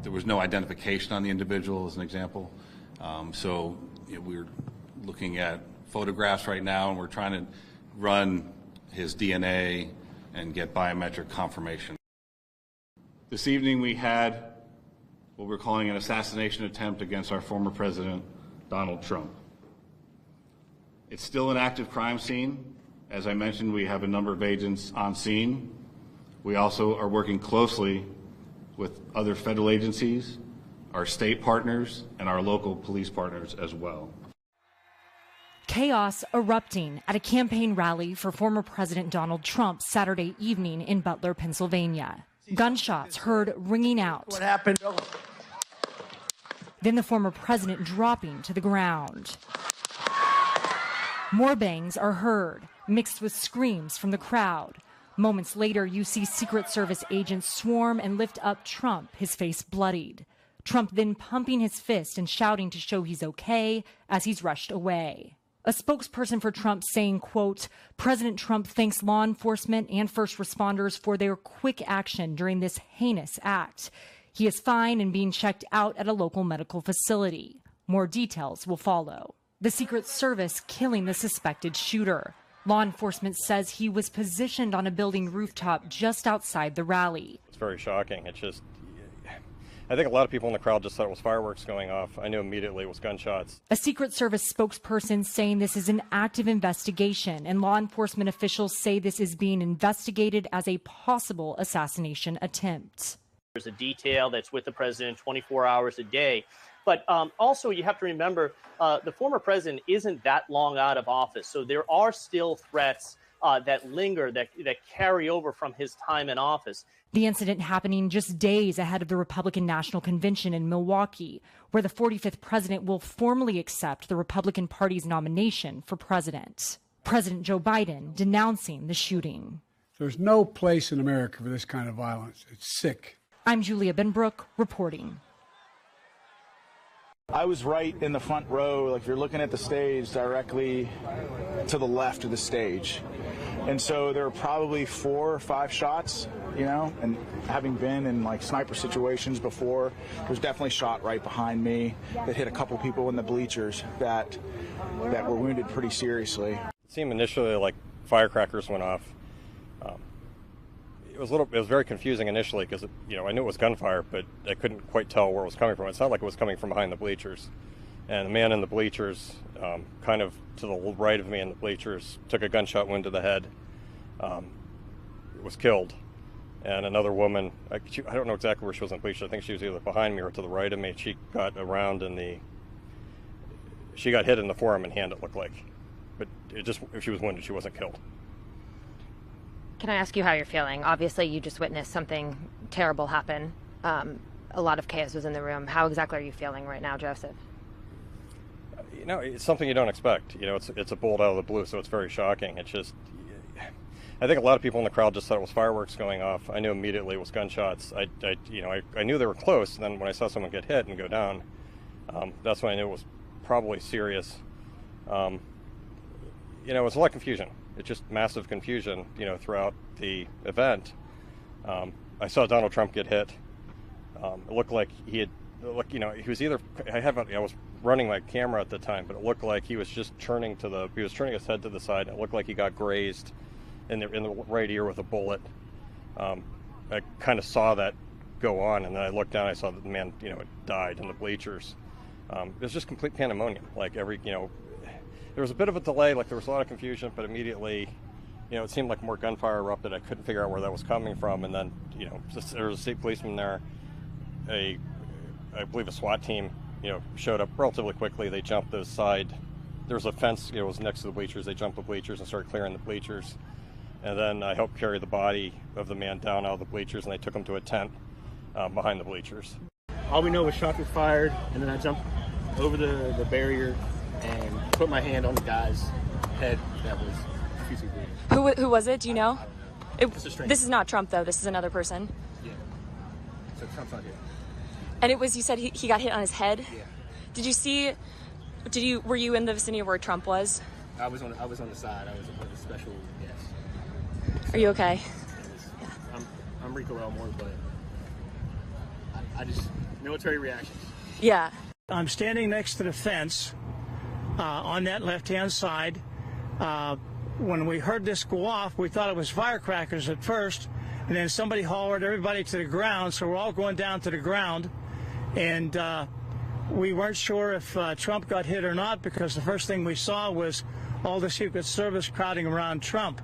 There was no identification on the individual, as an example. We're looking at photographs right now, and we're trying to run his DNA and get biometric confirmation. This evening we had what we're calling an assassination attempt against our former president, Donald Trump. It's still an active crime scene. As I mentioned, we have a number of agents on scene. We also are working closely with other federal agencies, our state partners, and our local police partners as well. Chaos erupting at a campaign rally for former President Donald Trump Saturday evening in Butler, Pennsylvania. Gunshots heard ringing out. What happened? Then the former president dropping to the ground. More bangs are heard, mixed with screams from the crowd. Moments later, you see Secret Service agents swarm and lift up Trump, his face bloodied. Trump then pumping his fist and shouting to show he's okay as he's rushed away. A spokesperson for Trump saying, quote, President Trump thanks law enforcement and first responders for their quick action during this heinous act. He is fine and being checked out at a local medical facility. More details will follow. The Secret Service killing the suspected shooter. Law enforcement says he was positioned on a building rooftop just outside the rally. It's very shocking. I think a lot of people in the crowd just thought it was fireworks going off. I knew immediately it was gunshots. A Secret Service spokesperson saying this is an active investigation, and law enforcement officials say this is being investigated as a possible assassination attempt. There's a detail that's with the president 24 hours a day. But also you have to remember the former president isn't that long out of office. So there are still threats that linger, that carry over from his time in office. The incident happening just days ahead of the Republican National Convention in Milwaukee, where the 45th president will formally accept the Republican Party's nomination for president. President Joe Biden denouncing the shooting. There's no place in America for this kind of violence. It's sick. I'm Julia Benbrook reporting. I was right in the front row, like if you're looking at the stage, directly to the left of the stage. And so there were probably 4 or 5 shots, and having been in like sniper situations before, there was definitely a shot right behind me that hit a couple people in the bleachers that were wounded pretty seriously. It seemed initially like firecrackers went off. It was very confusing initially because I knew it was gunfire, but I couldn't quite tell where it was coming from. It sounded like it was coming from behind the bleachers, and the man in the bleachers, kind of to the right of me in the bleachers, took a gunshot wound to the head. Was killed, and another woman, I don't know exactly where she was in the bleachers. I think she was either behind me or to the right of me. She got around she got hit in the forearm and hand, it looked like, but if she was wounded, she wasn't killed. Can I ask you how you're feeling? Obviously, you just witnessed something terrible happen. A lot of chaos was in the room. How exactly are you feeling right now, Joseph? It's something you don't expect. It's a bolt out of the blue, so it's very shocking. It's just, I think a lot of people in the crowd just thought it was fireworks going off. I knew immediately it was gunshots. I knew they were close, and then when I saw someone get hit and go down, that's when I knew it was probably serious. It was a lot of confusion. It's just massive confusion, throughout the event. I saw Donald Trump get hit. It looked like he was either, I was running my camera at the time, but it looked like he was just turning his head to the side, and it looked like he got grazed in the right ear with a bullet. I kind of saw that go on, and then I looked down, I saw that the man, had died in the bleachers. It was just complete pandemonium, there was a bit of a delay, there was a lot of confusion, but immediately, it seemed like more gunfire erupted. I couldn't figure out where that was coming from, and then, there was a state policeman there. I believe a SWAT team, showed up relatively quickly. They jumped the side. There was a fence, it was next to the bleachers. They jumped the bleachers and started clearing the bleachers. And then I helped carry the body of the man down out of the bleachers, and they took him to a tent behind the bleachers. All we know was shots were fired, and then I jumped over the barrier and put my hand on the guy's head that was profusely bleeding. Who was it? Do you know? This is not Trump, though. This is another person. Yeah. So Trump's not here. And it was, you said he got hit on his head? Yeah. Were you in the vicinity of where Trump was? I was on the side. I was one of the special guests. Are you okay? I'm Rico Elmore, but I just military reactions. Yeah. I'm standing next to the fence on that left-hand side. When we heard this go off, we thought it was firecrackers at first, and then somebody hollered everybody to the ground, so we're all going down to the ground. And we weren't sure if Trump got hit or not, because the first thing we saw was all the Secret Service crowding around Trump.